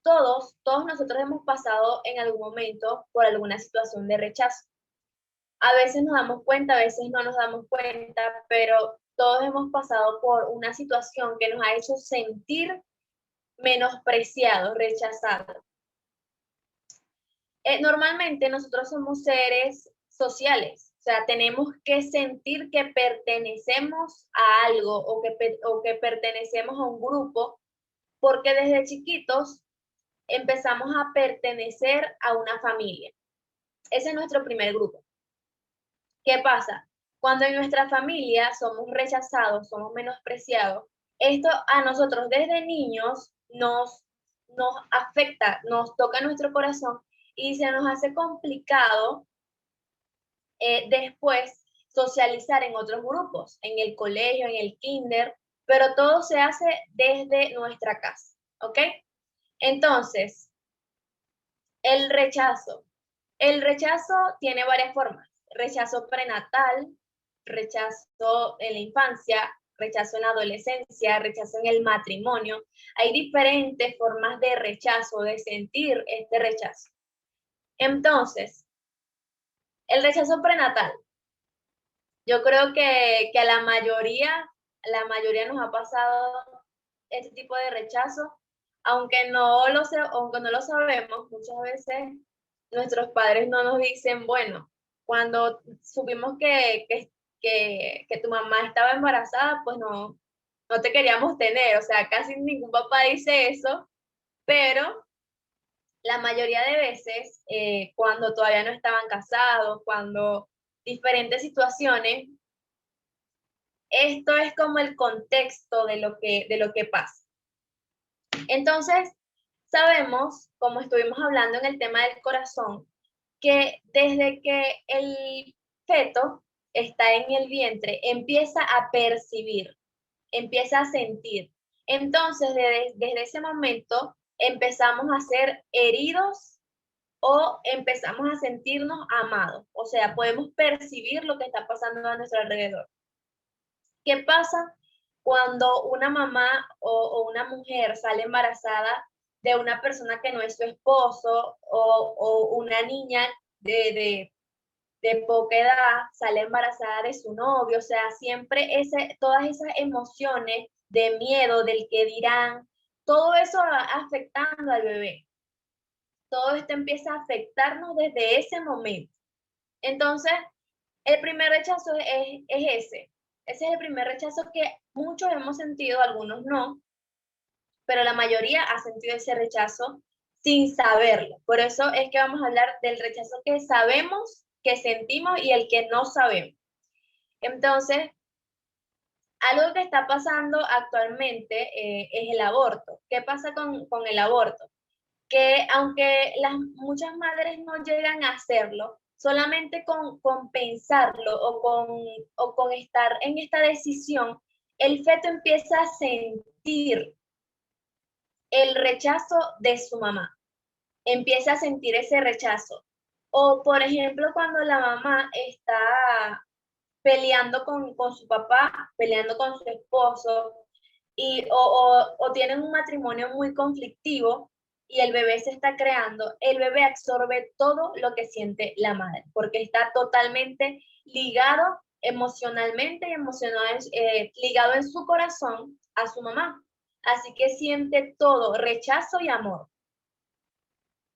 todos nosotros hemos pasado en algún momento por alguna situación de rechazo. A veces nos damos cuenta, a veces no nos damos cuenta, pero todos hemos pasado por una situación que nos ha hecho sentir menospreciados, rechazados. Normalmente nosotros somos seres sociales, o sea, tenemos que sentir que pertenecemos a algo o que pertenecemos a un grupo, porque desde chiquitos empezamos a pertenecer a una familia. Ese es nuestro primer grupo. ¿Qué pasa? Cuando en nuestra familia somos rechazados, somos menospreciados, esto a nosotros desde niños nos afecta, nos toca nuestro corazón y se nos hace complicado después socializar en otros grupos, en el colegio, en el kinder, pero todo se hace desde nuestra casa, ¿ok? Entonces, el rechazo. El rechazo tiene varias formas. Rechazo prenatal, rechazo en la infancia, rechazo en la adolescencia, rechazo en el matrimonio. Hay diferentes formas de rechazo, de sentir este rechazo. Entonces, el rechazo prenatal. Yo creo que a la mayoría nos ha pasado este tipo de rechazo, aunque no lo sabemos, muchas veces nuestros padres no nos dicen, bueno, cuando supimos que tu mamá estaba embarazada, pues no te queríamos tener, o sea, casi ningún papá dice eso, pero la mayoría de veces, cuando todavía no estaban casados, cuando diferentes situaciones, esto es como el contexto de lo que pasa. Entonces, sabemos, como estuvimos hablando en el tema del corazón, que desde que el feto está en el vientre, empieza a percibir, empieza a sentir. Entonces, desde ese momento, empezamos a ser heridos o empezamos a sentirnos amados. O sea, podemos percibir lo que está pasando a nuestro alrededor. ¿Qué pasa cuando una mamá o una mujer sale embarazada de una persona que no es su esposo o una niña de poca edad sale embarazada de su novio? O sea, siempre todas esas emociones de miedo, del que dirán, todo eso va afectando al bebé. Todo esto empieza a afectarnos desde ese momento. Entonces, el primer rechazo es ese. Ese es el primer rechazo que muchos hemos sentido, algunos no, pero la mayoría ha sentido ese rechazo sin saberlo. Por eso es que vamos a hablar del rechazo que sabemos, que sentimos y el que no sabemos. Entonces, algo que está pasando actualmente es el aborto. ¿Qué pasa con el aborto? Que aunque muchas madres no llegan a hacerlo, solamente con pensarlo o con estar en esta decisión, el feto empieza a sentir el rechazo de su mamá, empieza a sentir ese rechazo. O, por ejemplo, cuando la mamá está peleando con su papá, peleando con su esposo, o tienen un matrimonio muy conflictivo y el bebé se está creando, el bebé absorbe todo lo que siente la madre, porque está totalmente ligado emocionalmente y ligado en su corazón a su mamá. Así que siente todo, rechazo y amor.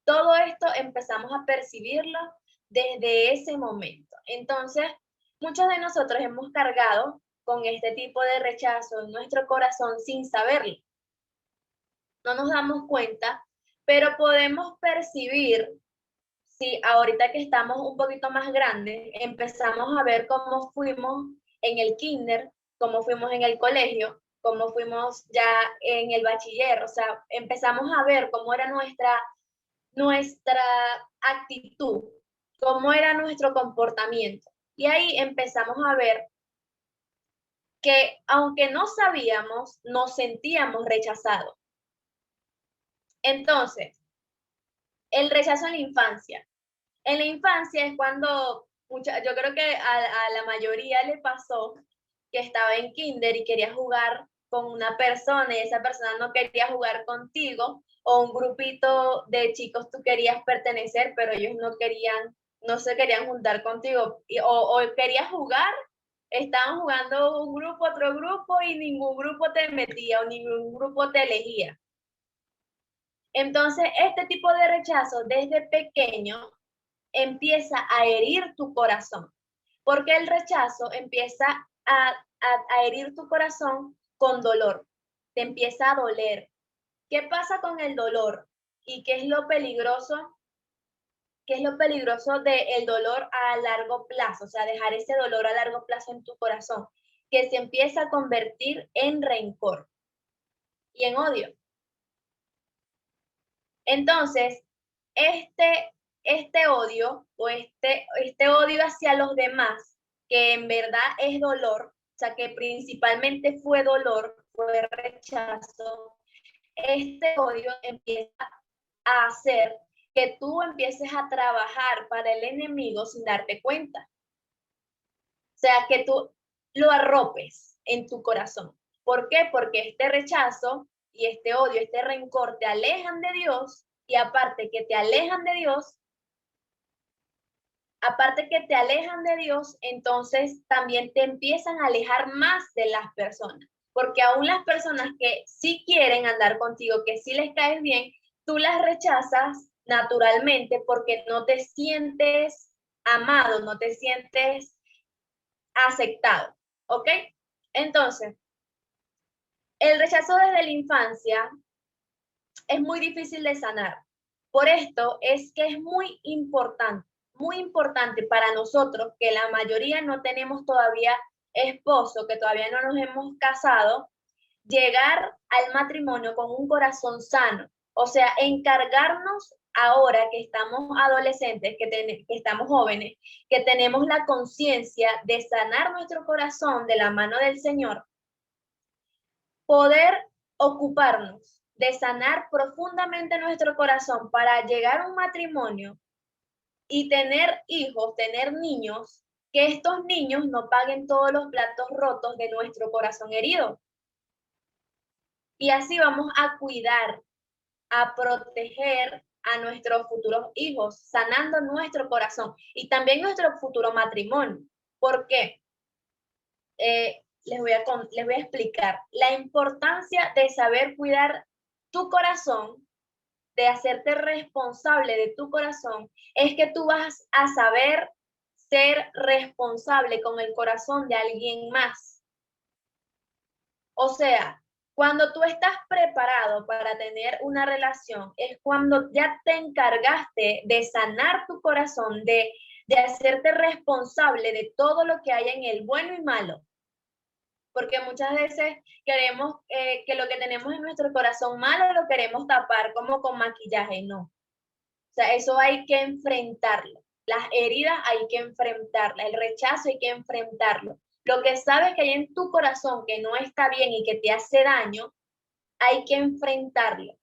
Todo esto empezamos a percibirlo desde ese momento. Entonces, muchos de nosotros hemos cargado con este tipo de rechazo en nuestro corazón sin saberlo. No nos damos cuenta, pero podemos percibir, si ahorita que estamos un poquito más grandes, empezamos a ver cómo fuimos en el kinder, cómo fuimos en el colegio, cómo fuimos ya en el bachiller, o sea, empezamos a ver cómo era nuestra actitud, cómo era nuestro comportamiento. Y ahí empezamos a ver que aunque no sabíamos, nos sentíamos rechazados. Entonces, el rechazo en la infancia. En la infancia es cuando, yo creo que a la mayoría le pasó que estaba en kinder y quería jugar con una persona y esa persona no quería jugar contigo, o un grupito de chicos tú querías pertenecer, pero ellos no se querían juntar contigo, o querías jugar, estaban jugando un grupo, otro grupo, y ningún grupo te metía o ningún grupo te elegía. Entonces, este tipo de rechazo desde pequeño empieza a herir tu corazón, porque el rechazo empieza a herir tu corazón con dolor, te empieza a doler. ¿Qué pasa con el dolor? ¿Y qué es lo peligroso? ¿Qué es lo peligroso del dolor a largo plazo? O sea, dejar ese dolor a largo plazo en tu corazón, que se empieza a convertir en rencor y en odio. Entonces, este odio o este odio hacia los demás, que en verdad es dolor, o sea, que principalmente fue dolor, fue rechazo, este odio empieza a hacer que tú empieces a trabajar para el enemigo sin darte cuenta. O sea, que tú lo arropes en tu corazón. ¿Por qué? Porque este rechazo y este odio, este rencor te alejan de Dios, y aparte que te alejan de Dios, entonces también te empiezan a alejar más de las personas. Porque aún las personas que sí quieren andar contigo, que sí les caes bien, tú las rechazas naturalmente porque no te sientes amado, no te sientes aceptado, ¿ok? Entonces, el rechazo desde la infancia es muy difícil de sanar. Por esto es que es muy importante para nosotros, que la mayoría no tenemos todavía esposo, que todavía no nos hemos casado, llegar al matrimonio con un corazón sano. O sea, encargarnos ahora que estamos adolescentes, que estamos jóvenes, que tenemos la conciencia de sanar nuestro corazón de la mano del Señor, poder ocuparnos de sanar profundamente nuestro corazón para llegar a un matrimonio y tener hijos, tener niños, que estos niños no paguen todos los platos rotos de nuestro corazón herido. Y así vamos a cuidar, a proteger a nuestros futuros hijos, sanando nuestro corazón y también nuestro futuro matrimonio. ¿Por qué? Les voy a explicar la importancia de saber cuidar tu corazón, de hacerte responsable de tu corazón, es que tú vas a saber ser responsable con el corazón de alguien más. O sea, cuando tú estás preparado para tener una relación, es cuando ya te encargaste de sanar tu corazón, de hacerte responsable de todo lo que hay en el bueno y malo. Porque muchas veces queremos que lo que tenemos en nuestro corazón malo lo queremos tapar como con maquillaje, no. O sea, eso hay que enfrentarlo. Las heridas hay que enfrentarlas, el rechazo hay que enfrentarlo. Lo que sabes que hay en tu corazón que no está bien y que te hace daño, hay que enfrentarlo.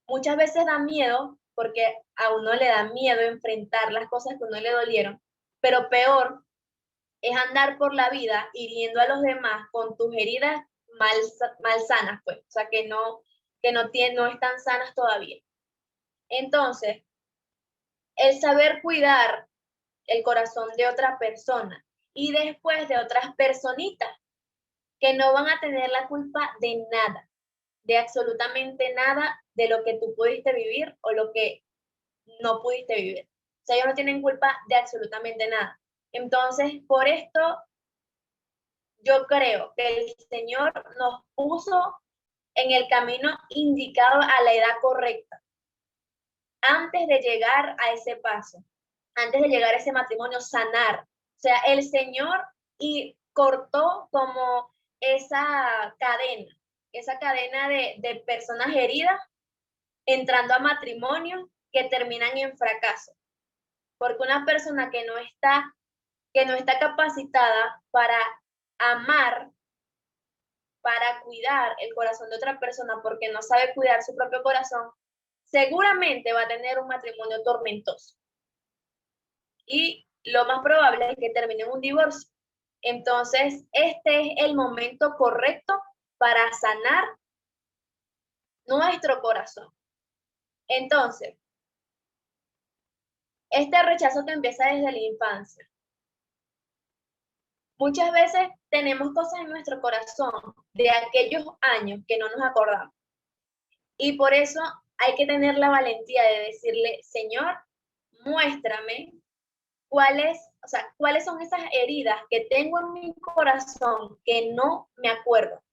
Muchas veces da miedo, porque a uno le da miedo enfrentar las cosas que a uno le dolieron, pero peor es andar por la vida hiriendo a los demás con tus heridas mal sanas, pues, o sea, no están sanas todavía. Entonces, el saber cuidar el corazón de otra persona y después de otras personitas que no van a tener la culpa de nada, de absolutamente nada de lo que tú pudiste vivir o lo que no pudiste vivir. O sea, ellos no tienen culpa de absolutamente nada. Entonces, por esto, yo creo que el Señor nos puso en el camino indicado a la edad correcta, antes de llegar a ese paso, antes de llegar a ese matrimonio, sanar. O sea, el Señor y cortó como esa cadena de personas heridas entrando a matrimonio que terminan en fracaso. Porque una persona que no está capacitada para amar, para cuidar el corazón de otra persona, porque no sabe cuidar su propio corazón, seguramente va a tener un matrimonio tormentoso. Y lo más probable es que termine en un divorcio. Entonces, este es el momento correcto para sanar nuestro corazón. Entonces, este rechazo que empieza desde la infancia. Muchas veces tenemos cosas en nuestro corazón de aquellos años que no nos acordamos. Y por eso hay que tener la valentía de decirle, Señor, muéstrame cuáles son esas heridas que tengo en mi corazón que no me acuerdo,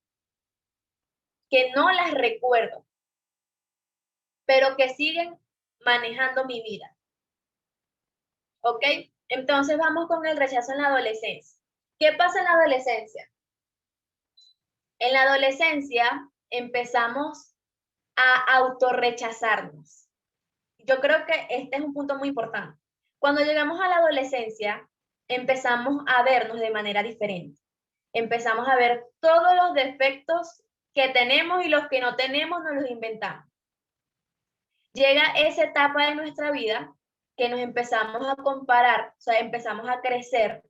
que no las recuerdo, pero que siguen manejando mi vida. ¿Ok? Entonces vamos con el rechazo en la adolescencia. ¿Qué pasa en la adolescencia? En la adolescencia empezamos a autorrechazarnos. Yo creo que este es un punto muy importante. Cuando llegamos a la adolescencia, empezamos a vernos de manera diferente. Empezamos a ver todos los defectos que tenemos y los que no tenemos nos los inventamos. Llega esa etapa de nuestra vida que nos empezamos a comparar, o sea, empezamos a crecer,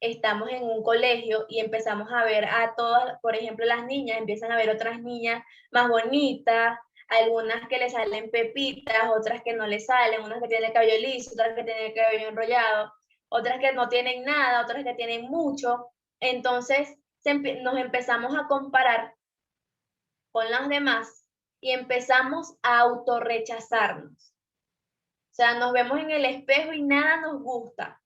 estamos en un colegio y empezamos a ver a todas, por ejemplo, las niñas empiezan a ver otras niñas más bonitas, algunas que le salen pepitas, otras que no le salen, unas que tienen el cabello liso, otras que tienen el cabello enrollado, otras que no tienen nada, otras que tienen mucho. Entonces nos empezamos a comparar con las demás y empezamos a autorrechazarnos. O sea, nos vemos en el espejo y nada nos gusta.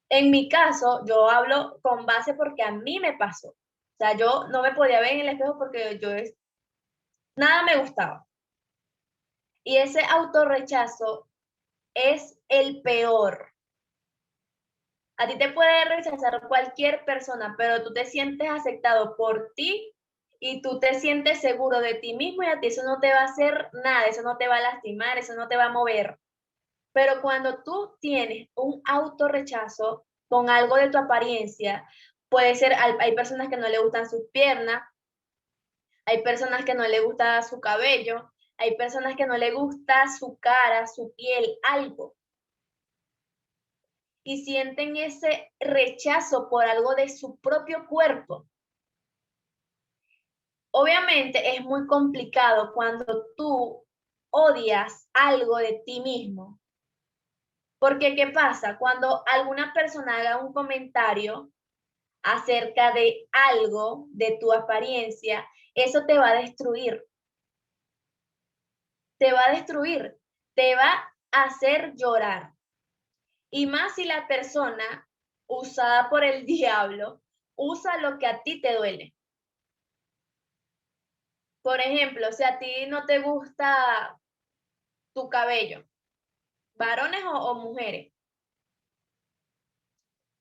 En mi caso, yo hablo con base porque a mí me pasó. O sea, yo no me podía ver en el espejo porque nada me gustaba. Y ese autorrechazo es el peor. A ti te puede rechazar cualquier persona, pero tú te sientes aceptado por ti y tú te sientes seguro de ti mismo y a ti eso no te va a hacer nada, eso no te va a lastimar, eso no te va a mover. Pero cuando tú tienes un autorrechazo con algo de tu apariencia, puede ser, hay personas que no le gustan sus piernas, hay personas que no le gusta su cabello, hay personas que no le gusta su cara, su piel, algo. Y sienten ese rechazo por algo de su propio cuerpo. Obviamente es muy complicado cuando tú odias algo de ti mismo. Porque, ¿qué pasa? Cuando alguna persona haga un comentario acerca de algo, de tu apariencia, eso te va a destruir. Te va a destruir. Te va a hacer llorar. Y más si la persona usada por el diablo usa lo que a ti te duele. Por ejemplo, si a ti no te gusta tu cabello, varones o mujeres,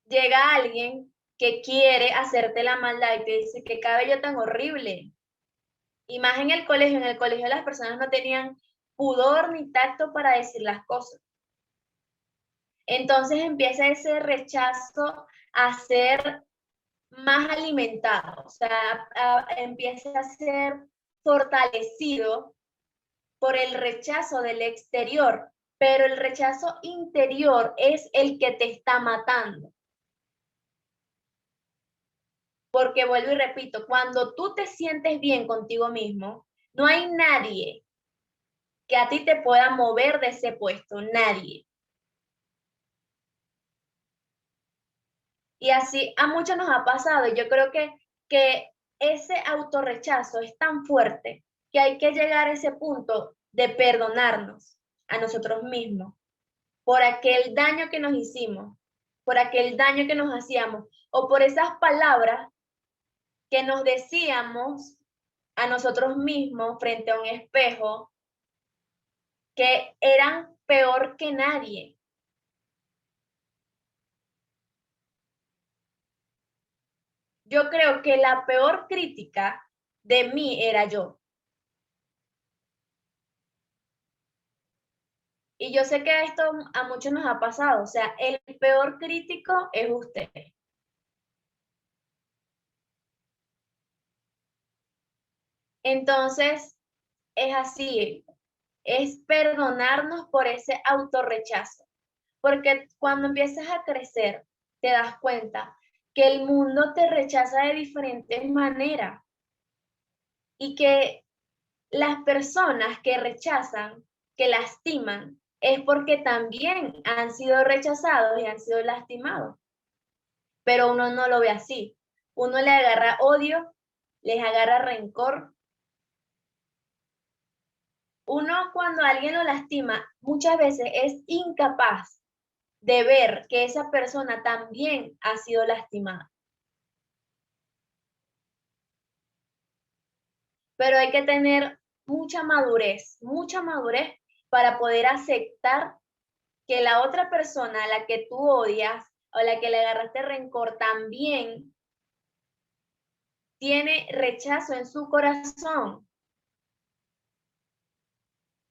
llega alguien que quiere hacerte la maldad y te dice, qué cabello tan horrible. Y más en el colegio las personas no tenían pudor ni tacto para decir las cosas. Entonces empieza ese rechazo a ser más alimentado, o sea, empieza a ser fortalecido por el rechazo del exterior, pero el rechazo interior es el que te está matando. Porque vuelvo y repito, cuando tú te sientes bien contigo mismo, no hay nadie que a ti te pueda mover de ese puesto, nadie. Y así a muchos nos ha pasado, y yo creo que ese autorrechazo es tan fuerte que hay que llegar a ese punto de perdonarnos a nosotros mismos por aquel daño que nos hicimos, por aquel daño que nos hacíamos, o por esas palabras que nos decíamos a nosotros mismos frente a un espejo, que eran peor que nadie. Yo creo que la peor crítica de mí era yo. Y yo sé que esto a muchos nos ha pasado, o sea, el peor crítico es usted. Entonces, es así, es perdonarnos por ese autorrechazo, porque cuando empiezas a crecer, te das cuenta que el mundo te rechaza de diferentes maneras. Y que las personas que rechazan, que lastiman, es porque también han sido rechazados y han sido lastimados. Pero uno no lo ve así. Uno le agarra odio, les agarra rencor. Uno cuando alguien lo lastima, muchas veces es incapaz de ver que esa persona también ha sido lastimada. Pero hay que tener mucha madurez para poder aceptar que la otra persona a la que tú odias o a la que le agarraste rencor también tiene rechazo en su corazón.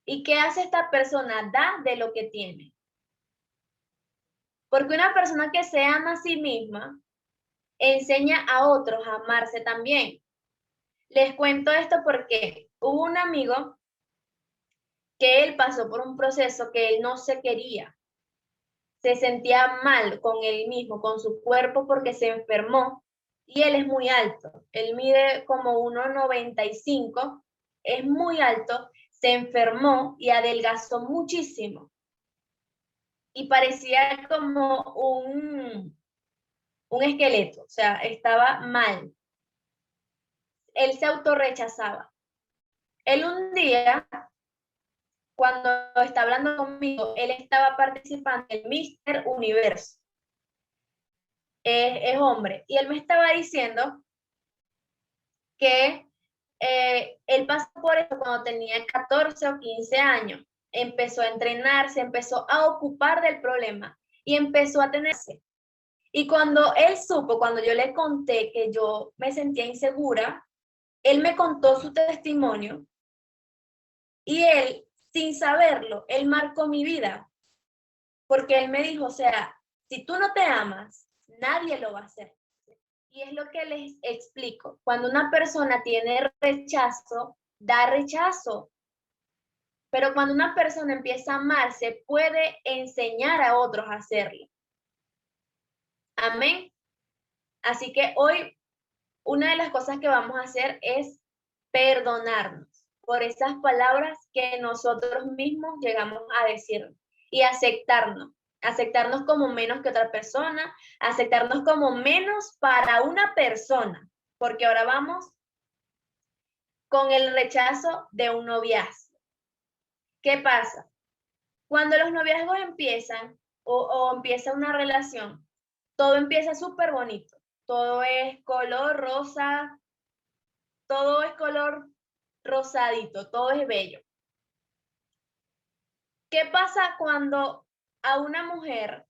¿Y qué hace esta persona? Da de lo que tiene. Porque una persona que se ama a sí misma enseña a otros a amarse también. Les cuento esto porque hubo un amigo que él pasó por un proceso que él no se quería. Se sentía mal con él mismo, con su cuerpo, porque se enfermó. Y él es muy alto. Él mide como 1,95, es muy alto, se enfermó y adelgazó muchísimo. Y parecía como un esqueleto, o sea, estaba mal. Él se autorrechazaba. Él un día, cuando está hablando conmigo, él estaba participando en Mister Universo. Es hombre. Y él me estaba diciendo que él pasó por eso cuando tenía 14 o 15 años. Empezó a entrenarse, empezó a ocupar del problema y empezó a tenerse. Y cuando él supo, cuando yo le conté que yo me sentía insegura, él me contó su testimonio y él, sin saberlo, él marcó mi vida. Porque él me dijo, o sea, si tú no te amas, nadie lo va a hacer. Y es lo que les explico. Cuando una persona tiene rechazo, da rechazo. Pero cuando una persona empieza a amarse, puede enseñar a otros a hacerlo. Amén. Así que hoy una de las cosas que vamos a hacer es perdonarnos por esas palabras que nosotros mismos llegamos a decir y aceptarnos como menos que otra persona, aceptarnos como menos para una persona, porque ahora vamos con el rechazo de un noviazgo. ¿Qué pasa? Cuando los noviazgos empiezan o empieza una relación, todo empieza súper bonito. Todo es color rosa, todo es color rosadito, todo es bello. ¿Qué pasa cuando a una mujer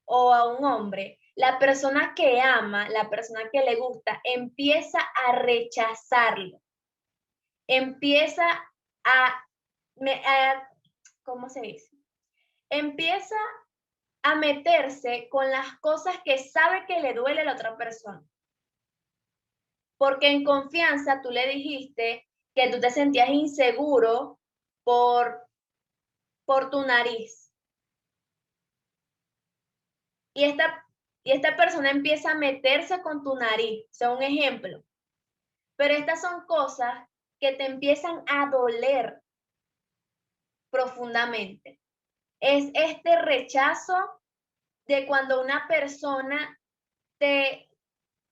o a un hombre, la persona que ama, la persona que le gusta, empieza a rechazarlo? Empieza a ¿cómo se dice? Empieza a meterse con las cosas que sabe que le duele a la otra persona. Porque en confianza tú le dijiste que tú te sentías inseguro por tu nariz. Y esta persona empieza a meterse con tu nariz, o sea, un ejemplo. Pero estas son cosas que te empiezan a doler profundamente. Es este rechazo de cuando una persona te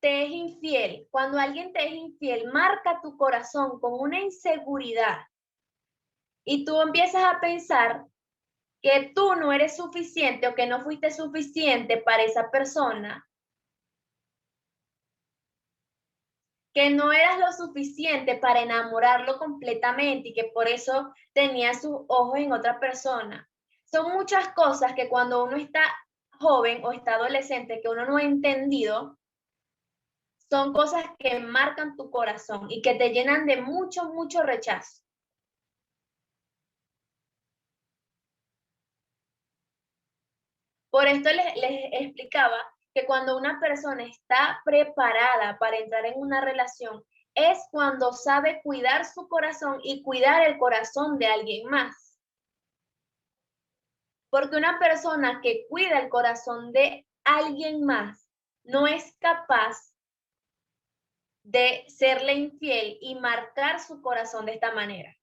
es infiel. Cuando alguien te es infiel, marca tu corazón con una inseguridad. Y tú empiezas a pensar que tú no eres suficiente o que no fuiste suficiente para esa persona, que no eras lo suficiente para enamorarlo completamente y que por eso tenía sus ojos en otra persona. Son muchas cosas que cuando uno está joven o está adolescente que uno no ha entendido, son cosas que marcan tu corazón y que te llenan de mucho, mucho rechazo. Por esto les explicaba que cuando una persona está preparada para entrar en una relación, es cuando sabe cuidar su corazón y cuidar el corazón de alguien más. Porque una persona que cuida el corazón de alguien más no es capaz de serle infiel y marcar su corazón de esta manera.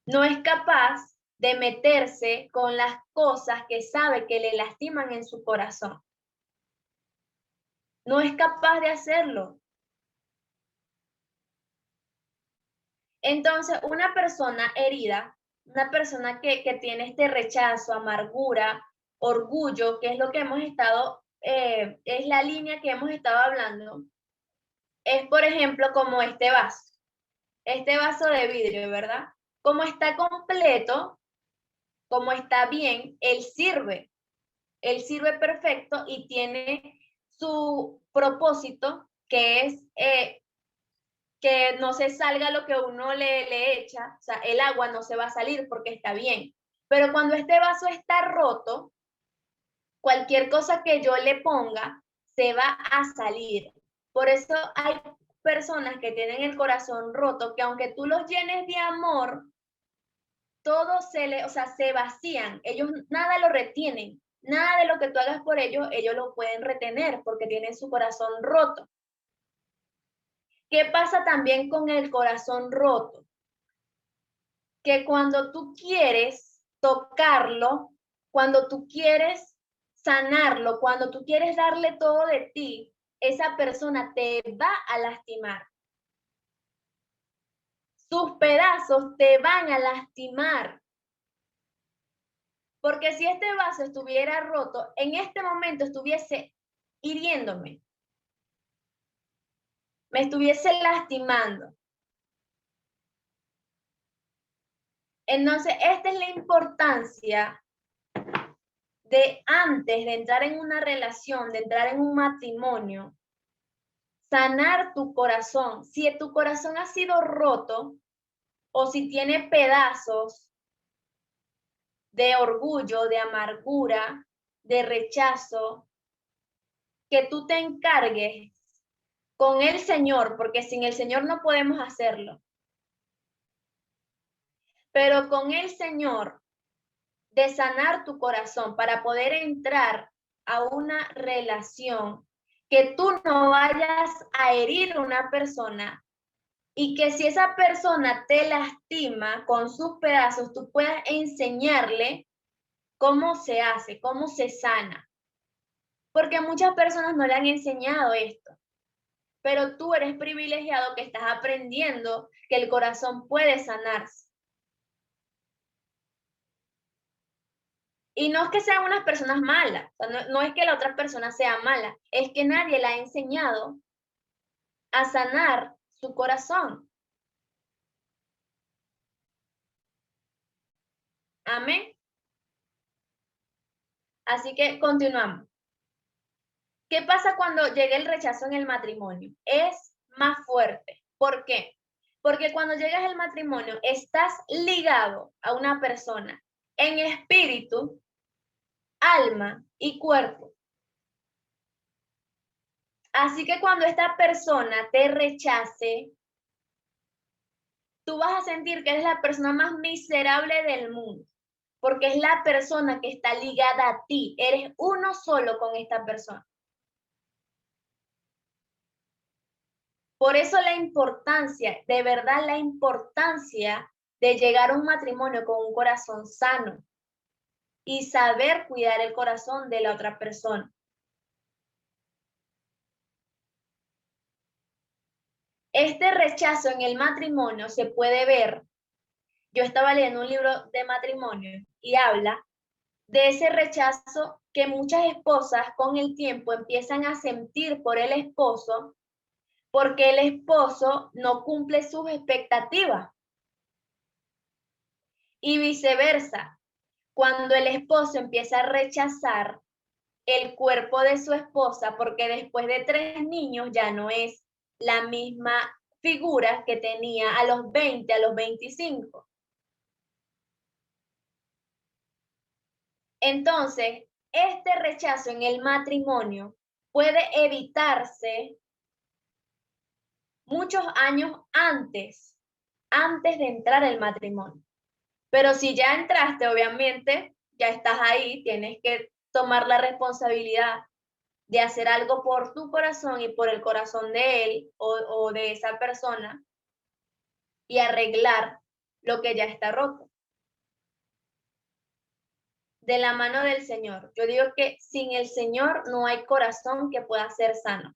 No es capaz de meterse con las cosas que sabe que le lastiman en su corazón. No es capaz de hacerlo. Entonces, una persona herida, una persona que tiene este rechazo, amargura, orgullo, que es lo que hemos estado, es la línea que hemos estado hablando, es por ejemplo como este vaso de vidrio, ¿verdad? Como está completo, como está bien, él sirve perfecto y tiene su propósito, que es que no se salga lo que uno le echa, o sea, el agua no se va a salir porque está bien. Pero cuando este vaso está roto, cualquier cosa que yo le ponga se va a salir. Por eso hay personas que tienen el corazón roto, que aunque tú los llenes de amor, todo se vacían, ellos nada lo retienen, nada de lo que tú hagas por ellos, ellos lo pueden retener porque tienen su corazón roto. ¿Qué pasa también con el corazón roto? Que cuando tú quieres tocarlo, cuando tú quieres sanarlo, cuando tú quieres darle todo de ti, esa persona te va a lastimar. Sus pedazos te van a lastimar. Porque si este vaso estuviera roto, en este momento estuviese hiriéndome, me estuviese lastimando. Entonces, esta es la importancia de antes de entrar en una relación, de entrar en un matrimonio, sanar tu corazón. Si tu corazón ha sido roto o si tiene pedazos de orgullo, de amargura, de rechazo, que tú te encargues con el Señor, porque sin el Señor no podemos hacerlo. Pero con el Señor, de sanar tu corazón para poder entrar a una relación, que tú no vayas a herir a una persona y que si esa persona te lastima con sus pedazos, tú puedas enseñarle cómo se hace, cómo se sana. Porque muchas personas no le han enseñado esto, pero tú eres privilegiado que estás aprendiendo que el corazón puede sanarse. Y no es que sean unas personas malas, o sea, no es que la otra persona sea mala, es que nadie la ha enseñado a sanar su corazón. Amén. Así que continuamos. ¿Qué pasa cuando llega el rechazo en el matrimonio? Es más fuerte. ¿Por qué? Porque cuando llegas al matrimonio estás ligado a una persona en espíritu, alma y cuerpo. Así que cuando esta persona te rechace, tú vas a sentir que eres la persona más miserable del mundo, porque es la persona que está ligada a ti. Eres uno solo con esta persona. Por eso la importancia, de verdad la importancia de llegar a un matrimonio con un corazón sano y saber cuidar el corazón de la otra persona. Este rechazo en el matrimonio se puede ver. Yo estaba leyendo un libro de matrimonio y habla de ese rechazo que muchas esposas con el tiempo empiezan a sentir por el esposo porque el esposo no cumple sus expectativas. Y viceversa, cuando el esposo empieza a rechazar el cuerpo de su esposa porque después de 3 niños ya no es la misma figura que tenía a los 20, a los 25. Entonces, este rechazo en el matrimonio puede evitarse muchos años antes de entrar al matrimonio. Pero si ya entraste, obviamente, ya estás ahí, tienes que tomar la responsabilidad de hacer algo por tu corazón y por el corazón de él o de esa persona y arreglar lo que ya está roto. De la mano del Señor. Yo digo que sin el Señor no hay corazón que pueda ser sano.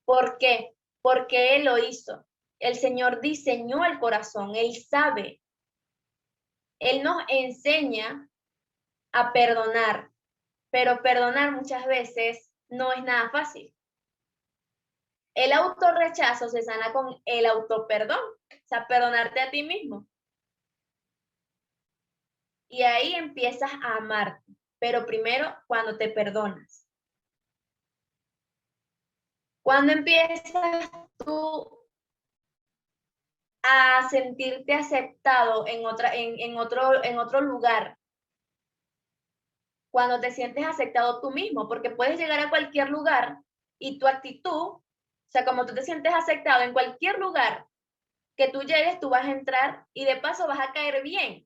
¿Por qué? Porque Él lo hizo. El Señor diseñó el corazón, Él sabe. Él nos enseña a perdonar, pero perdonar muchas veces no es nada fácil. El autorrechazo se sana con el autoperdón, o sea, perdonarte a ti mismo. Y ahí empiezas a amarte, pero primero cuando te perdonas. Cuando empiezas tú a sentirte aceptado en otro lugar, cuando te sientes aceptado tú mismo, porque puedes llegar a cualquier lugar y tu actitud, o sea, como tú te sientes aceptado en cualquier lugar que tú llegues, tú vas a entrar y de paso vas a caer bien,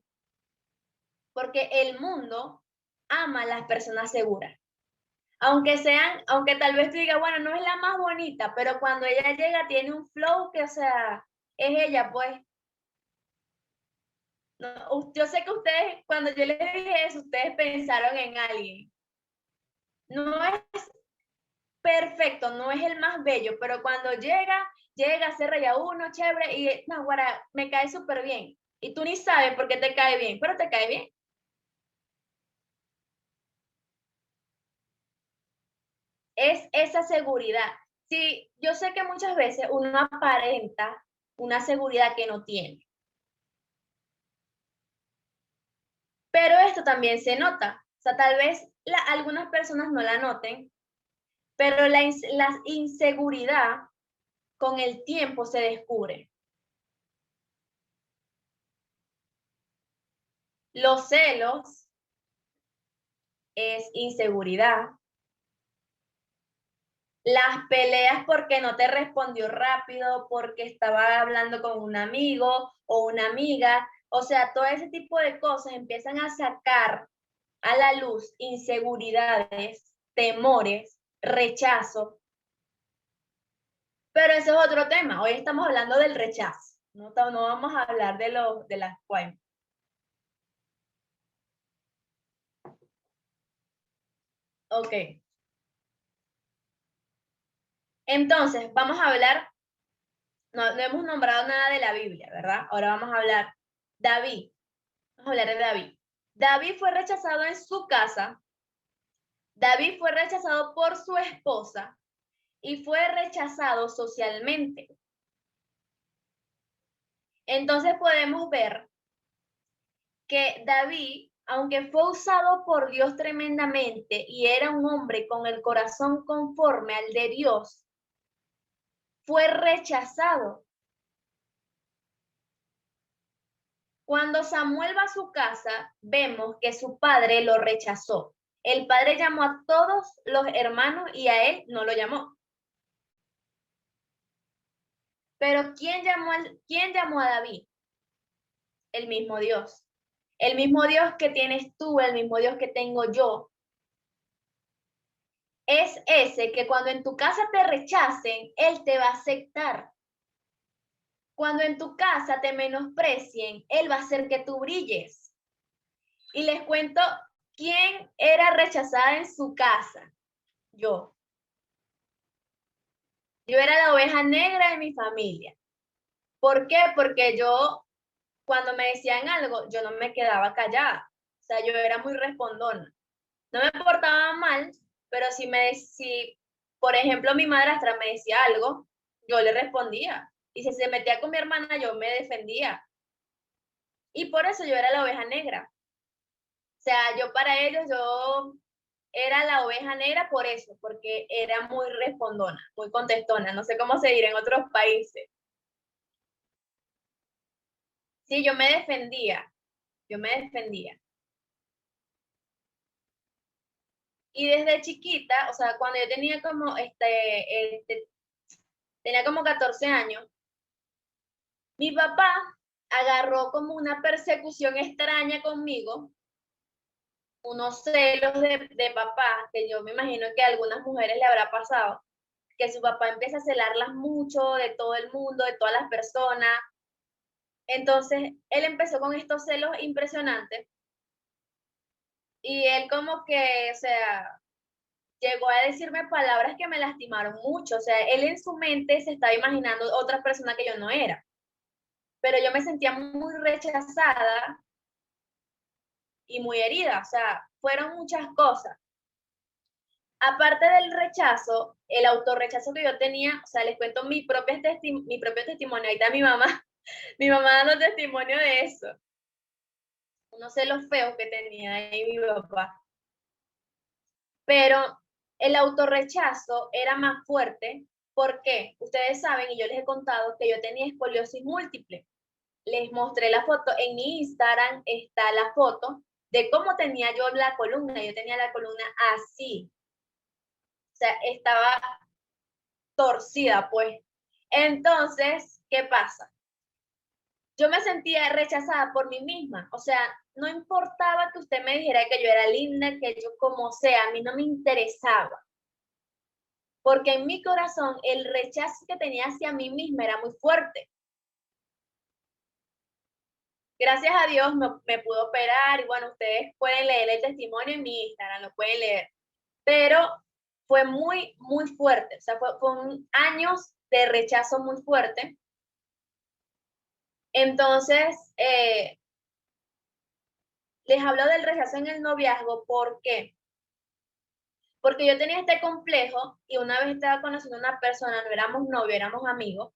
porque el mundo ama a las personas seguras. Aunque tal vez tú digas, bueno, no es la más bonita, pero cuando ella llega tiene un flow que, o sea, es ella, pues. No, yo sé que ustedes, cuando yo les dije eso, ustedes pensaron en alguien. No es perfecto, no es el más bello, pero cuando llega, se reía uno, chévere, y no, guara, me cae súper bien. Y tú ni sabes por qué te cae bien, pero te cae bien. Es esa seguridad. Sí, yo sé que muchas veces uno aparenta una seguridad que no tiene, pero esto también se nota. O sea, tal vez algunas personas no la noten, pero la inseguridad con el tiempo se descubre. Los celos es inseguridad. Las peleas porque no te respondió rápido, porque estaba hablando con un amigo o una amiga. O sea, todo ese tipo de cosas empiezan a sacar a la luz inseguridades, temores, rechazo. Pero ese es otro tema. Hoy estamos hablando del rechazo. No vamos a hablar de las cuales. Ok. Entonces, vamos a hablar, no hemos nombrado nada de la Biblia, ¿verdad? Ahora vamos a hablar David. Vamos a hablar de David. David fue rechazado en su casa. David fue rechazado por su esposa y fue rechazado socialmente. Entonces podemos ver que David, aunque fue usado por Dios tremendamente y era un hombre con el corazón conforme al de Dios, fue rechazado. Cuando Samuel va a su casa, vemos que su padre lo rechazó. El padre llamó a todos los hermanos y a él no lo llamó. Pero ¿quién llamó a David? El mismo Dios. El mismo Dios que tienes tú, el mismo Dios que tengo yo. Es ese que cuando en tu casa te rechacen, Él te va a aceptar. Cuando en tu casa te menosprecien, Él va a hacer que tú brilles. Y les cuento quién era rechazada en su casa. Yo. Yo era la oveja negra de mi familia. ¿Por qué? Porque yo, cuando me decían algo, yo no me quedaba callada. O sea, yo era muy respondona. No me portaba mal, pero si, por ejemplo, mi madrastra me decía algo, yo le respondía. Y si se metía con mi hermana, yo me defendía. Y por eso yo era la oveja negra. O sea, yo para ellos, yo era la oveja negra por eso, porque era muy respondona, muy contestona. No sé cómo se dirá en otros países. Sí, yo me defendía. Yo me defendía. Y desde chiquita, o sea, cuando yo tenía como, tenía como 14 años, mi papá agarró como una persecución extraña conmigo unos celos de papá, que yo me imagino que a algunas mujeres le habrá pasado, que su papá empieza a celarlas mucho de todo el mundo, de todas las personas. Entonces, él empezó con estos celos impresionantes y él como que, o sea, llegó a decirme palabras que me lastimaron mucho. O sea, él en su mente se estaba imaginando otra persona que yo no era. Pero yo me sentía muy rechazada y muy herida. O sea, fueron muchas cosas. Aparte del rechazo, el autorrechazo que yo tenía, o sea, les cuento mi propio testimonio. Ahí está mi mamá, mi mamá dando testimonio de eso. No sé lo feo que tenía ahí mi papá. Pero el autorrechazo era más fuerte porque ustedes saben, y yo les he contado, que yo tenía escoliosis múltiple. Les mostré la foto, en mi Instagram está la foto de cómo tenía yo la columna. Yo tenía la columna así. O sea, estaba torcida, pues. Entonces, ¿qué pasa? Yo me sentía rechazada por mí misma. O sea, no importaba que usted me dijera que yo era linda, que yo como sea, a mí no me interesaba. Porque en mi corazón el rechazo que tenía hacia mí misma era muy fuerte. Gracias a Dios me pudo operar y bueno, ustedes pueden leer el testimonio en mi Instagram, lo pueden leer. Pero fue muy, muy fuerte. O sea, fue años de rechazo muy fuerte. Entonces, les hablo del rechazo en el noviazgo. ¿Por qué? Porque yo tenía este complejo y una vez estaba conociendo a una persona, no éramos novios, éramos amigos.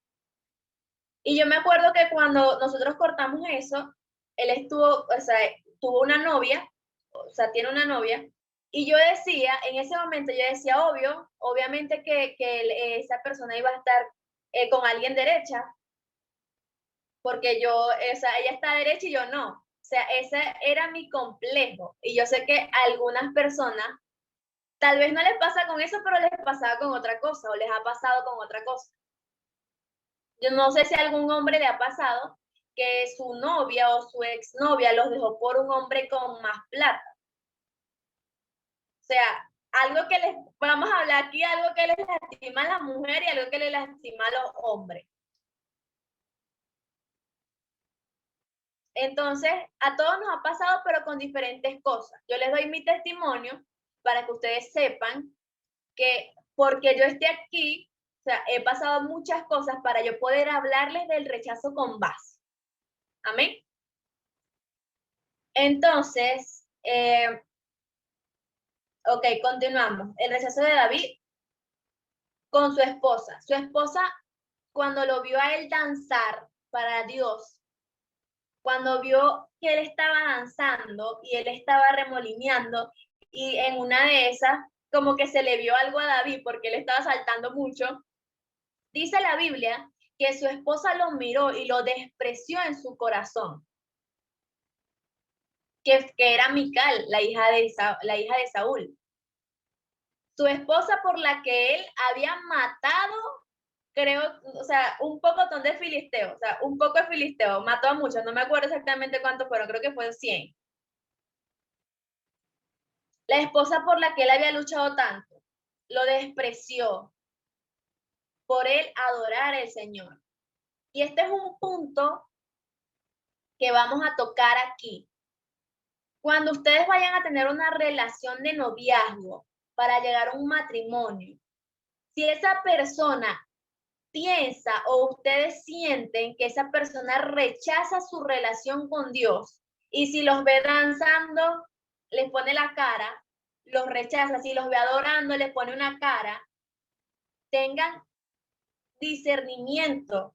Y yo me acuerdo que cuando nosotros cortamos eso, él estuvo, o sea, tuvo una novia, o sea, tiene una novia, y yo decía, en ese momento yo decía, obviamente que esa persona iba a estar con alguien derecha, porque yo, o sea, ella está derecha y yo no. O sea, ese era mi complejo. Y yo sé que a algunas personas tal vez no les pasa con eso, pero les pasaba con otra cosa, o les ha pasado con otra cosa. Yo no sé si a algún hombre le ha pasado que su novia o su exnovia los dejó por un hombre con más plata. O sea, algo que les, vamos a hablar aquí, algo que les lastima a la mujer y algo que les lastima a los hombres. Entonces, a todos nos ha pasado, pero con diferentes cosas. Yo les doy mi testimonio para que ustedes sepan que porque yo esté aquí, o sea, he pasado muchas cosas para yo poder hablarles del rechazo con base. Amén. Entonces, ok, continuamos. El rechazo de David con su esposa. Su esposa, cuando lo vio a él danzar para Dios, cuando vio que él estaba danzando y él estaba remolineando, y en una de esas, como que se le vio algo a David porque él estaba saltando mucho, dice la Biblia que su esposa lo miró y lo despreció en su corazón, que era Mical, la hija de Saúl. Su esposa por la que él había matado, creo, o sea, un pocotón de filisteos, o sea, un poco de filisteo, mató a muchos, no me acuerdo exactamente cuántos fueron, creo que fueron 100. La esposa por la que él había luchado tanto, lo despreció por él adorar al Señor. Y este es un punto que vamos a tocar aquí. Cuando ustedes vayan a tener una relación de noviazgo para llegar a un matrimonio, si esa persona piensa o ustedes sienten que esa persona rechaza su relación con Dios y si los ve danzando, les pone la cara, los rechaza, si los ve adorando, les pone una cara, tengan discernimiento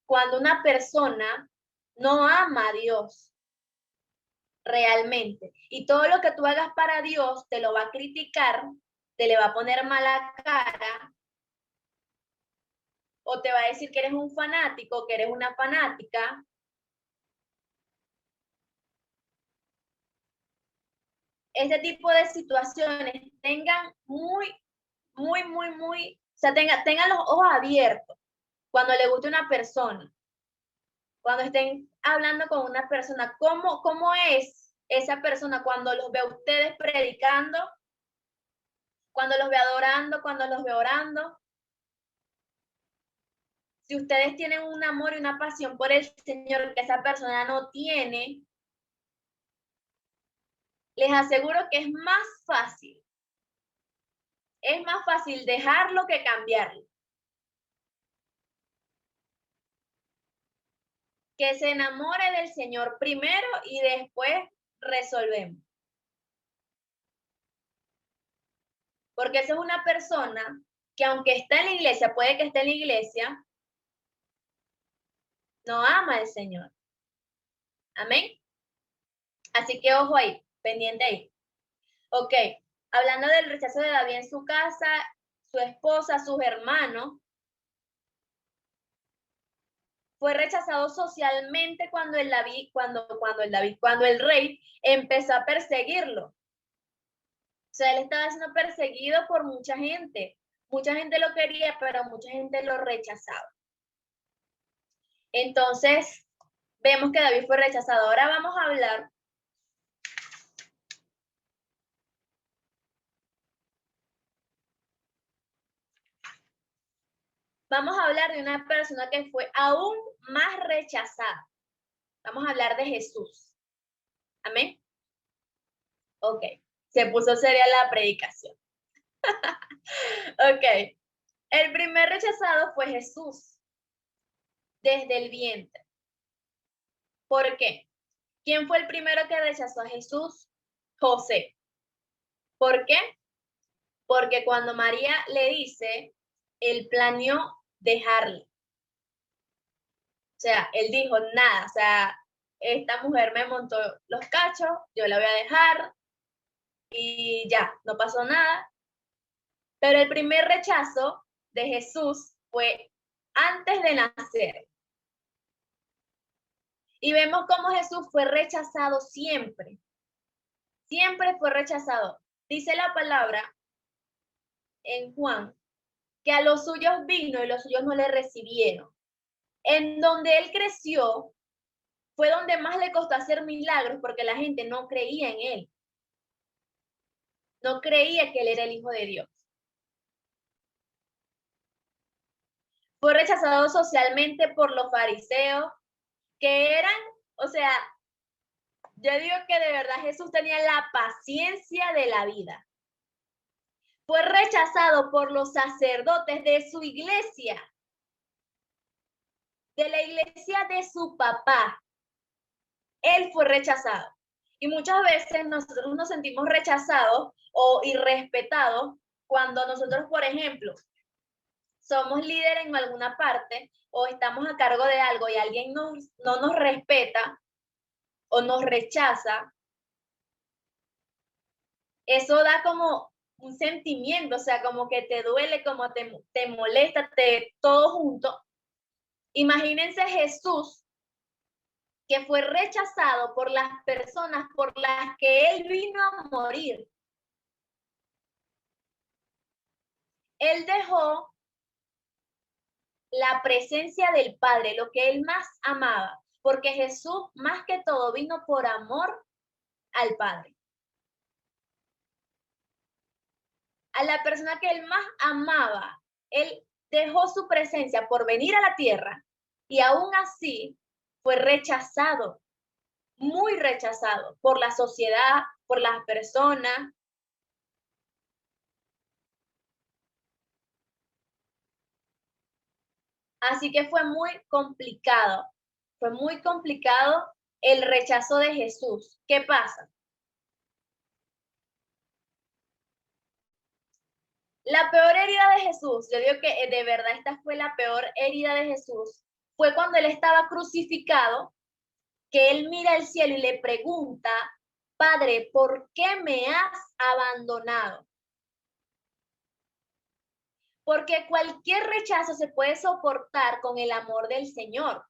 cuando una persona no ama a Dios realmente. Y todo lo que tú hagas para Dios te lo va a criticar, te le va a poner mala cara, o te va a decir que eres un fanático, que eres una fanática. Este tipo de situaciones tengan muy, o sea, tengan los ojos abiertos cuando le guste una persona, cuando estén hablando con una persona, ¿cómo es? esa persona cuando los ve a ustedes predicando, cuando los ve adorando, cuando los ve orando? Si ustedes tienen un amor y una pasión por el Señor que esa persona no tiene, les aseguro que es más fácil dejarlo que cambiarlo. Que se enamore del Señor primero y después resolvemos. Porque esa es una persona que aunque está en la iglesia, puede que esté en la iglesia, no ama al Señor. Amén. Así que ojo ahí, pendiente ahí. Ok, hablando del rechazo de David en su casa, su esposa, sus hermanos, fue rechazado socialmente cuando el rey empezó a perseguirlo. O sea, él estaba siendo perseguido por mucha gente. Mucha gente lo quería, pero mucha gente lo rechazaba. Entonces, vemos que David fue rechazado. Ahora vamos a hablar de una persona que fue aún más rechazada. Vamos a hablar de Jesús. Amén. Ok, se puso seria la predicación. Ok, el primer rechazado fue Jesús, desde el vientre. ¿Por qué? ¿Quién fue el primero que rechazó a Jesús? José. ¿Por qué? Porque cuando María le dice, él planeó dejarle. O sea, él dijo, nada, o sea, esta mujer me montó los cachos, yo la voy a dejar y ya, no pasó nada. Pero el primer rechazo de Jesús fue antes de nacer. Y vemos cómo Jesús fue rechazado siempre. Siempre fue rechazado. Dice la palabra en Juan que a los suyos vino y los suyos no le recibieron. En donde él creció fue donde más le costó hacer milagros porque la gente no creía en él. No creía que él era el Hijo de Dios. Fue rechazado socialmente por los fariseos, que eran, o sea, yo digo que de verdad Jesús tenía la paciencia de la vida. Fue rechazado por los sacerdotes de su iglesia, de la iglesia de su papá. Él fue rechazado. Y muchas veces nosotros nos sentimos rechazados o irrespetados cuando nosotros, por ejemplo, somos líderes en alguna parte o estamos a cargo de algo y alguien no nos respeta o nos rechaza. Eso da como un sentimiento, o sea, como que te duele, como te molesta, todo junto. Imagínense Jesús, que fue rechazado por las personas por las que él vino a morir. Él dejó la presencia del Padre, lo que él más amaba, porque Jesús más que todo vino por amor al Padre. A la persona que él más amaba, él dejó su presencia por venir a la tierra y aún así fue rechazado, muy rechazado por la sociedad, por las personas. Así que fue muy complicado el rechazo de Jesús. ¿Qué pasa? La peor herida de Jesús, yo digo que de verdad esta fue la peor herida de Jesús, fue cuando él estaba crucificado, que él mira al cielo y le pregunta, Padre, ¿por qué me has abandonado? Porque cualquier rechazo se puede soportar con el amor del Señor.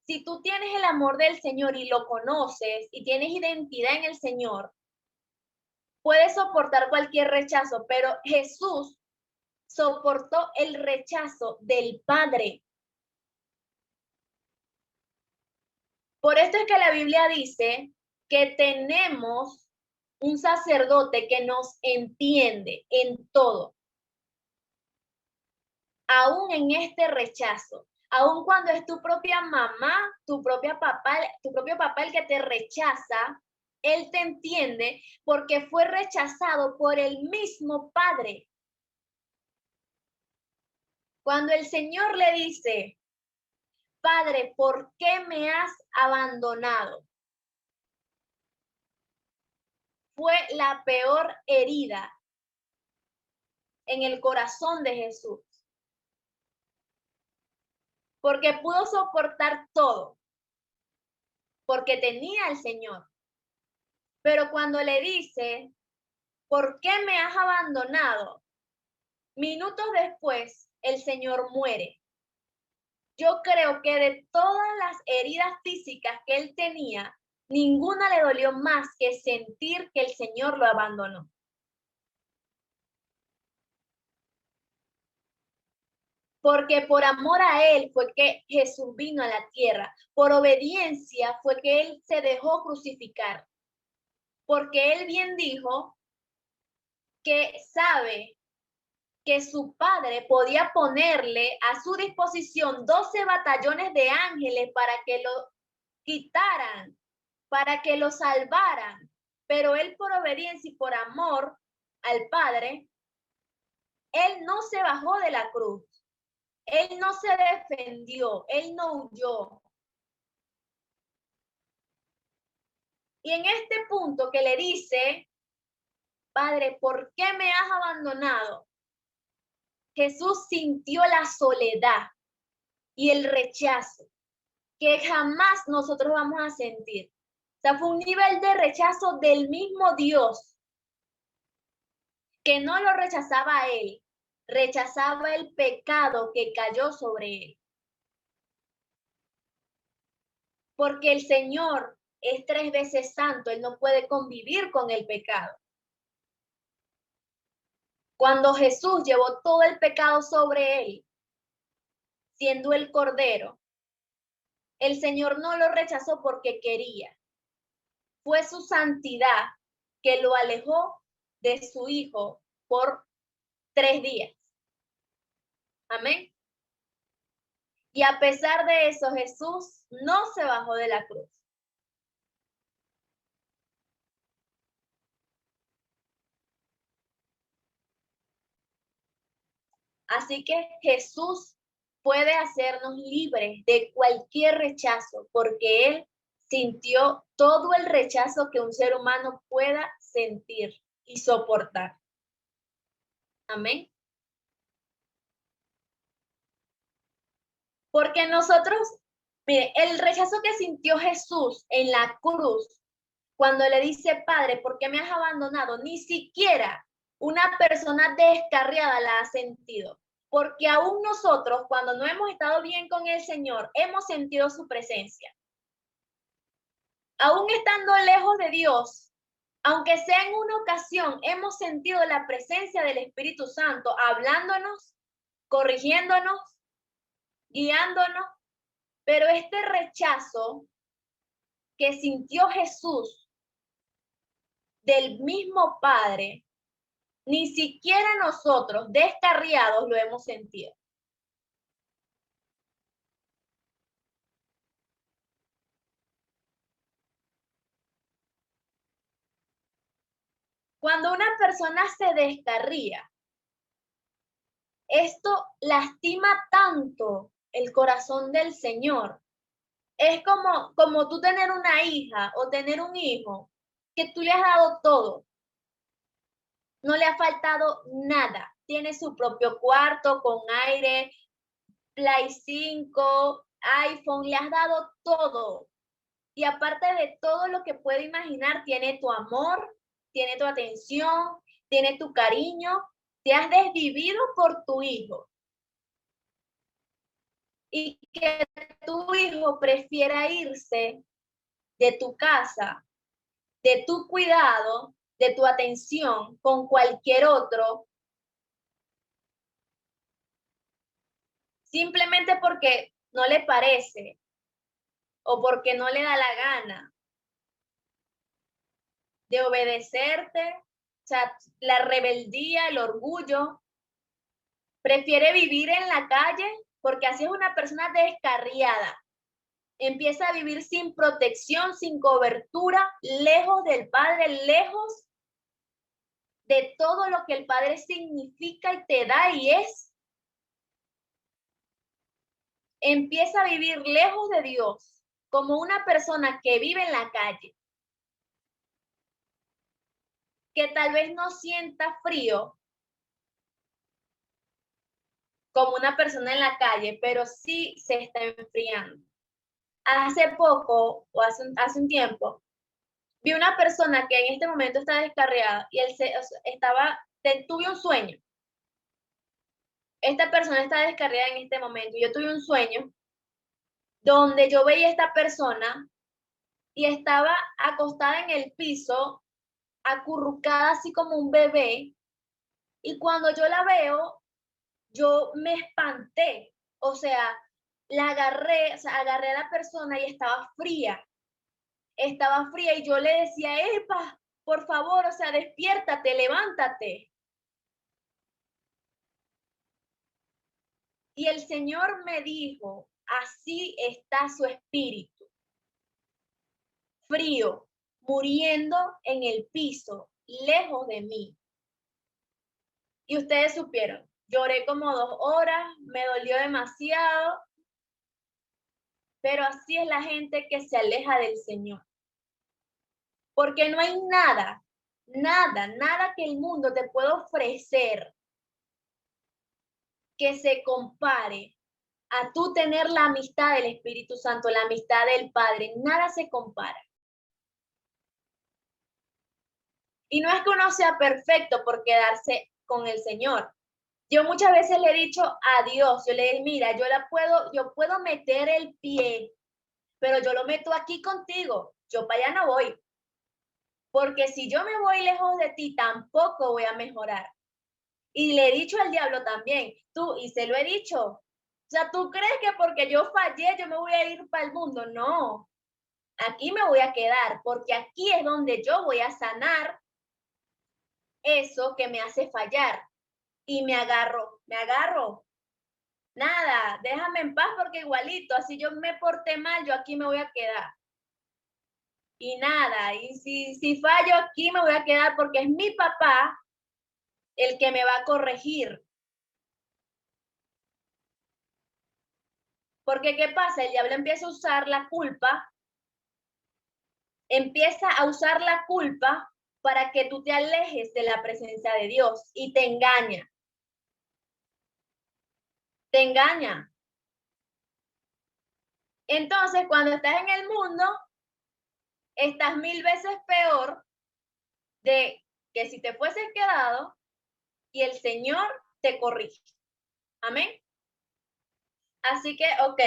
Si tú tienes el amor del Señor y lo conoces y tienes identidad en el Señor, puedes soportar cualquier rechazo, pero Jesús soportó el rechazo del Padre. Por esto es que la Biblia dice que tenemos un sacerdote que nos entiende en todo, aún en este rechazo, aún cuando es tu propia mamá, tu propio papá el que te rechaza, él te entiende porque fue rechazado por el mismo Padre. Cuando el Señor le dice, Padre, ¿por qué me has abandonado? Fue la peor herida en el corazón de Jesús, porque pudo soportar todo, porque tenía al Señor. Pero cuando le dice, ¿por qué me has abandonado? Minutos después, el Señor muere. Yo creo que de todas las heridas físicas que él tenía, ninguna le dolió más que sentir que el Señor lo abandonó. Porque por amor a él fue que Jesús vino a la tierra. Por obediencia fue que él se dejó crucificar. Porque él bien dijo que sabe que su padre podía ponerle a su disposición 12 batallones de ángeles para que lo quitaran, para que lo salvaran. Pero él por obediencia y por amor al Padre, él no se bajó de la cruz. Él no se defendió, él no huyó. Y en este punto que le dice, Padre, ¿por qué me has abandonado? Jesús sintió la soledad y el rechazo que jamás nosotros vamos a sentir. O sea, fue un nivel de rechazo del mismo Dios que no lo rechazaba a él, rechazaba el pecado que cayó sobre él. Porque el Señor es 3 veces santo, él no puede convivir con el pecado. Cuando Jesús llevó todo el pecado sobre él, siendo el Cordero, el Señor no lo rechazó porque quería. Fue su santidad que lo alejó de su Hijo por 3 días. Amén. Y a pesar de eso, Jesús no se bajó de la cruz. Así que Jesús puede hacernos libres de cualquier rechazo, porque Él sintió todo el rechazo que un ser humano pueda sentir y soportar. Amén. Porque nosotros, mire, el rechazo que sintió Jesús en la cruz, cuando le dice, Padre, ¿por qué me has abandonado? Ni siquiera una persona descarriada la ha sentido. Porque aún nosotros, cuando no hemos estado bien con el Señor, hemos sentido su presencia. Aún estando lejos de Dios, aunque sea en una ocasión, hemos sentido la presencia del Espíritu Santo hablándonos, corrigiéndonos, guiándonos, pero este rechazo que sintió Jesús del mismo Padre, ni siquiera nosotros descarriados lo hemos sentido. Cuando una persona se descarría, esto lastima tanto el corazón del Señor. Es como tú tener una hija o tener un hijo que tú le has dado todo. No le ha faltado nada. Tiene su propio cuarto con aire, Play 5, iPhone, le has dado todo. Y aparte de todo lo que puede imaginar, tiene tu amor, tiene tu atención, tiene tu cariño. Te has desvivido por tu hijo. Y que tu hijo prefiera irse de tu casa, de tu cuidado, de tu atención con cualquier otro, simplemente porque no le parece o porque no le da la gana. de obedecerte, o sea, la rebeldía, el orgullo. Prefiere vivir en la calle porque así es una persona descarriada. Empieza a vivir sin protección, sin cobertura, lejos del Padre, lejos de todo lo que el Padre significa y te da y es. Empieza a vivir lejos de Dios, como una persona que vive en la calle, que tal vez no sienta frío como una persona en la calle, pero sí se está enfriando. Hace poco, o hace un tiempo, vi una persona que en este momento está descarriada y él tuve un sueño. Esta persona está descarriada en este momento. Yo tuve un sueño donde yo veía a esta persona y estaba acostada en el piso, acurrucada así como un bebé. Y cuando yo la veo, yo me espanté. O sea, agarré a la persona y estaba fría. Estaba fría y yo le decía, Epa, por favor, o sea, despiértate, levántate. Y el Señor me dijo, así está su espíritu, frío, muriendo en el piso, lejos de mí. Y ustedes supieron, lloré como 2 horas, me dolió demasiado, pero así es la gente que se aleja del Señor. Porque no hay nada, nada que el mundo te pueda ofrecer que se compare a tú tener la amistad del Espíritu Santo, la amistad del Padre. Nada se compara. Y no es que uno sea perfecto por quedarse con el Señor. Yo muchas veces le he dicho a Dios, yo le digo, mira, yo puedo meter el pie, pero yo lo meto aquí contigo, yo para allá no voy. Porque si yo me voy lejos de ti, tampoco voy a mejorar. Y le he dicho al diablo también, y se lo he dicho, o sea, ¿tú crees que porque yo fallé, yo me voy a ir para el mundo? No, aquí me voy a quedar, porque aquí es donde yo voy a sanar eso que me hace fallar. Y me agarro. Nada, déjame en paz porque igualito, así yo me porté mal, yo aquí me voy a quedar. Y nada, y si fallo aquí me voy a quedar porque es mi papá el que me va a corregir. Porque ¿qué pasa? El diablo empieza a usar la culpa, empieza a usar la culpa para que tú te alejes de la presencia de Dios y te engaña. Te engaña. Entonces, cuando estás en el mundo, estás 1000 veces peor de que si te fueses quedado y el Señor te corrige. Amén. Así que, ok.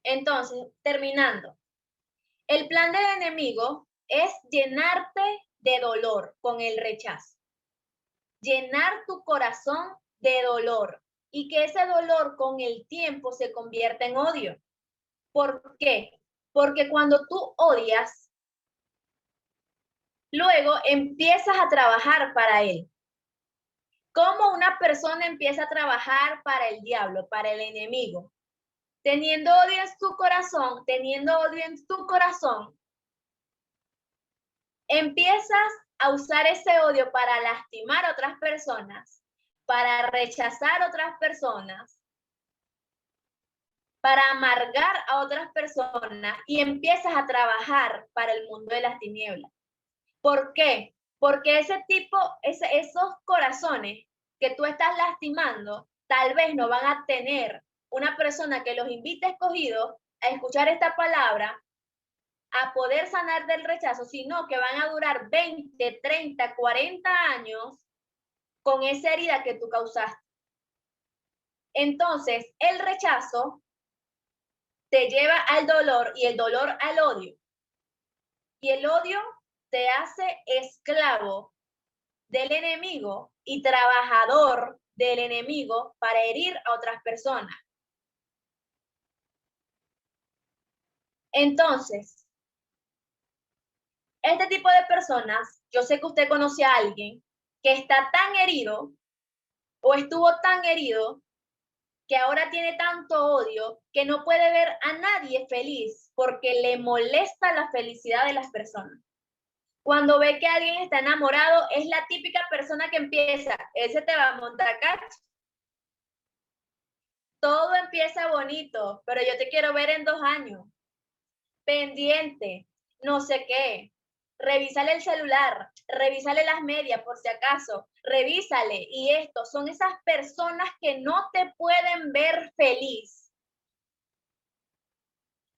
Entonces, terminando. El plan del enemigo es llenarte de dolor con el rechazo. Llenar tu corazón de dolor y que ese dolor con el tiempo se convierta en odio. ¿Por qué? Porque cuando tú odias, luego empiezas a trabajar para él. ¿Cómo una persona empieza a trabajar para el diablo, para el enemigo? Teniendo odio en tu corazón, empiezas a usar ese odio para lastimar a otras personas, para rechazar a otras personas, para amargar a otras personas y empiezas a trabajar para el mundo de las tinieblas. ¿Por qué? Porque esos corazones que tú estás lastimando, tal vez no van a tener una persona que los invite escogidos a escuchar esta palabra, a poder sanar del rechazo, sino que van a durar 20, 30, 40 años con esa herida que tú causaste. Entonces, el rechazo te lleva al dolor y el dolor al odio. Y el odio te hace esclavo del enemigo y trabajador del enemigo para herir a otras personas. Entonces, este tipo de personas, yo sé que usted conoce a alguien que está tan herido o estuvo tan herido que ahora tiene tanto odio que no puede ver a nadie feliz porque le molesta la felicidad de las personas. Cuando ve que alguien está enamorado, es la típica persona que empieza, ese te va a montar cacho. Todo empieza bonito, pero yo te quiero ver en 2 años. Pendiente, no sé qué. Revísale el celular, revísale las medias por si acaso, revísale. Y esto son esas personas que no te pueden ver feliz.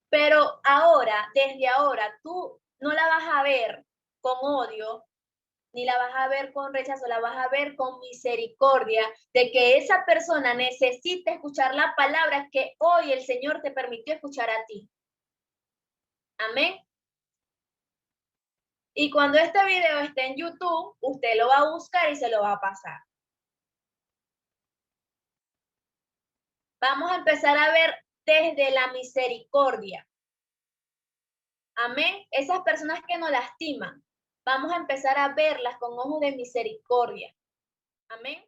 Pero ahora, desde ahora, tú no la vas a ver con odio, ni la vas a ver con rechazo, la vas a ver con misericordia de que esa persona necesita escuchar la palabra que hoy el Señor te permitió escuchar a ti. Amén. Y cuando este video esté en YouTube, usted lo va a buscar y se lo va a pasar. Vamos a empezar a ver desde la misericordia. Amén. Esas personas que nos lastiman, vamos a empezar a verlas con ojos de misericordia. Amén.